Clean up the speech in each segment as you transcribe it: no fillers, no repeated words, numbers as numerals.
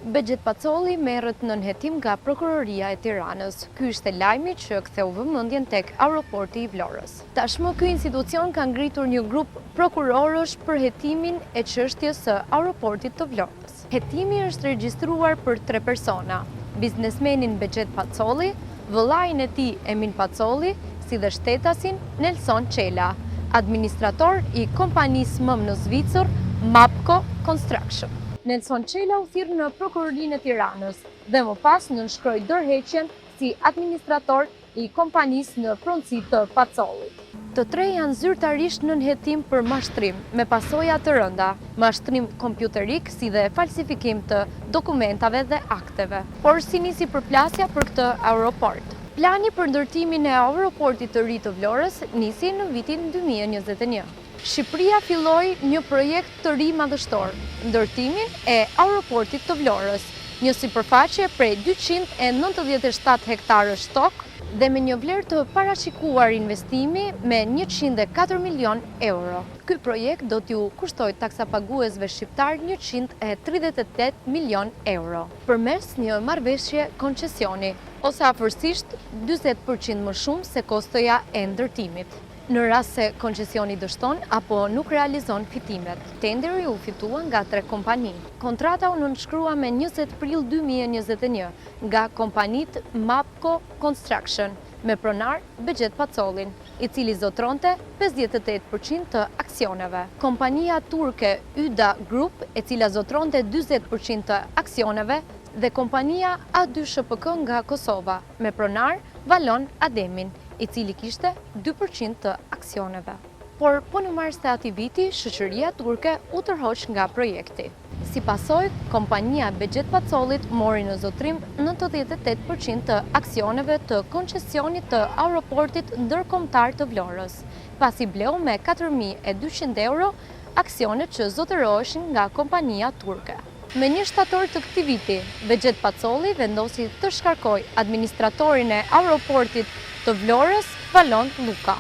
Begjet Pacolli merret në nënhetim nga Prokuroria e Tiranës. Ky ishte lajmi që ktheu vëmendjen tek aeroporti i Vlorës. Tashmë ky institucion ka ngritur një grup prokurorësh për hetimin e çështjes së aeroportit të Vlorës. Hetimi është regjistruar për 3 persona: biznesmenin Begjet Pacolli, vëllain e tij Emin Pacolli, si dhe shtetasin Nelson Çela, administrator i kompanisë mëmë në Zvicër Mapco Construction. Nelson Çela u thirr në Prokurorinë e Tiranës dhe më pas nënshkroi dorëheqjen si administrator i kompanisë në pronësi të Pacollit. Të tre janë zyrtarisht në nënhetim për mashtrim me pasoja të rënda, mashtrim kompjuterik si dhe falsifikim të dokumentave dhe akteve. Por si nisi përplasja për këtë aeroport? Plani për ndërtimin e aeroportit të ri të Vlorës nisi në vitin 2021. Shqipëria filloi një projekt të ri madhështor, ndërtimin e aeroportit të Vlorës, një sipërfaqe prej 297 hektarësh tokë dhe me një vlerë të parashikuar investimi me 104 milion euro. Ky projekt do t'ju kushtoj taksapaguesve shqiptar 138 milion euro, përmes një marrëveshje koncesioni, ose afërsisht 40% më shumë se kostoja e ndërtimit. Në rast se koncesioni dështon apo nuk realizon fitimet. Tenderi u fitua nga 3 kompani. Kontrata u nënshkrua me 20 prill 2021 nga kompanit Mapco Construction me pronar Begjet Pacollin, i cili zotronte 58% të aksioneve. Kompania turke Yda Group, e cila zotronte 40% të aksioneve, dhe kompania A2 SHPK nga Kosova, me pronar Valon Ademin, i cili kishte 2% të aksioneve. Por po në mars të atij viti, shoqëria turke u tërhoq nga projekti. Si pasojë, kompania Begjet Pacollit mori në zotrim 98% të aksioneve të koncesionit të aeroportit ndërkombëtar të Vlorës, pasi bleu me 4.200 euro aksionet që zotëroheshin nga kompania turke. Me 1 shtator të këtij viti, Begjet Pacolli vendosi të shkarkojë administratorin e aeroportit të Vlorës, Valon Luka.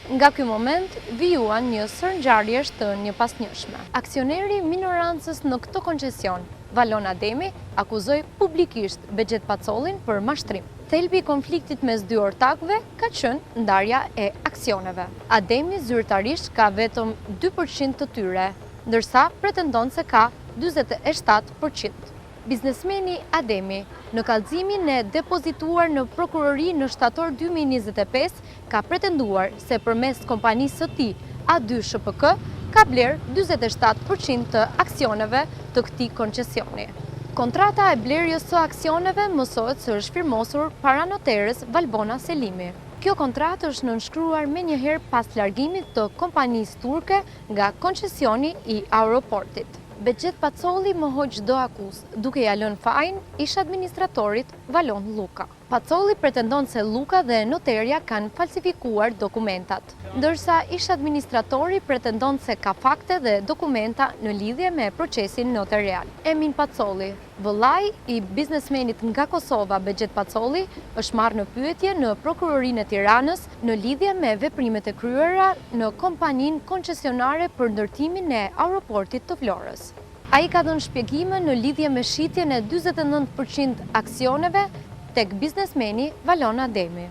Nga ky moment vijuan një sër ngjarjesh të njëpasnjëshme. Aksioneri minorancës në këtë koncesion, Valon Ademi, akuzoi publikisht Begjet Pacollin për mashtrim. Thelbi i konfliktit mes dy ortakëve ka qenë ndarja e aksioneve. Ademi zyrtarisht ka vetëm 2% të tyre, ndërsa pretendon se ka 47%. Biznesmeni Ademi, në kallëzimin e depozituar në prokurori në shtator 2025, ka pretenduar se përmes kompanisë së tij A2 SHPK ka bler 47% të aksioneve të këtij koncesioni. Kontrata e blerjes së aksioneve mësohet se është firmosur para noteres Valbona Selimi. Kjo kontratë është nënshkruar menjëherë pas largimit të kompanisë turke nga koncesioni i aeroportit. Begjet Pacolli mohoi çdo akuzë, duke ia lënë fajin ish administratorit Valon Luka. Pacolli pretendon se Luka dhe noterja kanë falsifikuar dokumentat, ndërsa ish administratori pretendon se ka fakte dhe dokumenta në lidhje me procesin notarial. Emin Pacolli, vëllai i biznesmenit nga Kosova Begjet Pacolli, është marrë në pyetje në Prokurorinë e Tiranës në lidhje me veprimet e kryera në kompaninë koncesionare për ndërtimin e aeroportit të Vlorës. Ai ka dhënë shpjegime në lidhje me shitjen e 49% aksioneve tek biznesmeni Valon Ademi.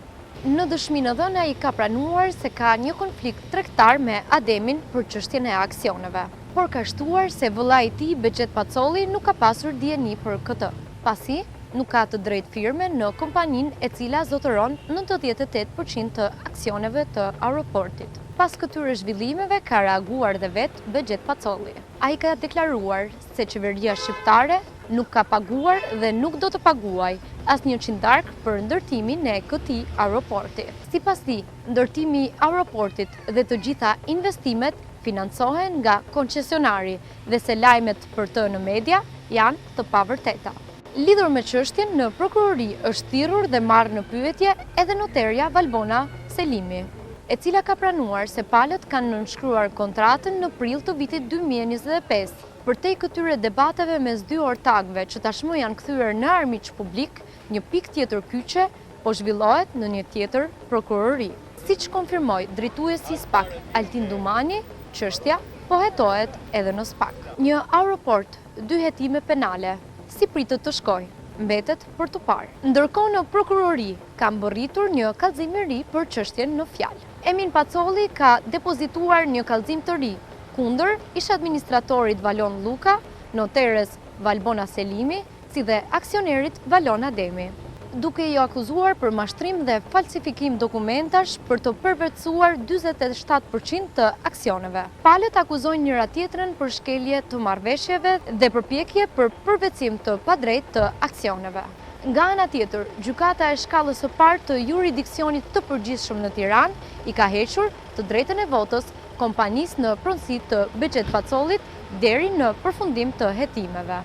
Në dëshminë dhënë ai ka pranuar se ka një konflikt tregtar me Ademin për çështjen e aksioneve, por ka shtuar se vëllai i tij Begjet Pacolli nuk ka pasur dieni për këtë, pasi nuk ka të drejtë firme në kompaninë e cila zotëron 98% të aksioneve të aeroportit. Pas këtyre zhvillimeve ka reaguar dhe vetë Begjet Pacolli. Ai ka deklaruar se qeveria shqiptare nuk ka paguar dhe nuk do të paguaj asnjë qindark për ndërtimin e këtij aeroporti. Sipas tij, ndërtimi i aeroportit dhe të gjitha investimet financohen nga koncesionari dhe se lajmet për të në media janë të pavërteta. Lidhur me çështjen, në prokurori është thirrur dhe marrë në pyetje edhe noterja Valbona Selimi, e cila ka pranuar se palët kanë nënshkruar kontratën në prill të vitit 2025. Përtej këtyre debateve mes dy ortakëve që tashmë janë kthyer në armiq publik, një pikë tjetër kyçe po zhvillohet në një tjetër prokurori. Siç konfirmoi drejtuesi SPAK Altin Dumani, çështja po hetohet edhe në SPAK. Një aeroport, 2 hetime penale. si pritet të shkojë, mbetet për të parë. Ndërkohë në prokurori ka mbërritur një kallëzim i ri për çështjen në fjalë. Emin Pacolli ka depozituar një kallëzim të ri kundër ish administratorit Valon Luka, noteres Valbona Selimi, si dhe aksionerit Valon Ademi, duke i akuzuar për mashtrim dhe falsifikim dokumentash për të përvetësuar 47% të aksioneve. Palët akuzojnë njëra tjetrën për shkelje të marrëveshjeve dhe përpjekje për përvetësim të padrejtë të aksioneve. Nga ana tjetër, gjykata e shkallës së parë të juridiksionit të përgjithshëm në Tiranë i ka hequr të drejtën e votës kompanisë në pronësi të Bexhet Pacollit deri në përfundim të hetimeve.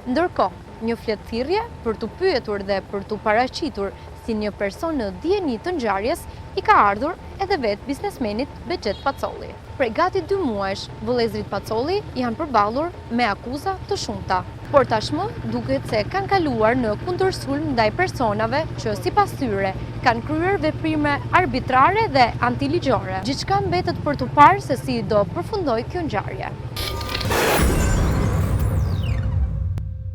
Ndërkohë, një fletëthirrje për të pyetur dhe për të paraqitur si një person në dijeni të ngjarjes i ka ardhur edhe vetë biznesmenit Bexhet Pacolli. Prej gati 2 muajsh, vëllezërit Pacolli janë përballur me akuza të shumta, por tashmë duket se kanë kaluar në kundërsulm ndaj personave që sipas tyre kanë kryer veprime arbitrare dhe antiligjore. Gjithçka mbetet për të parë se si do përfundojë kjo ngjarje.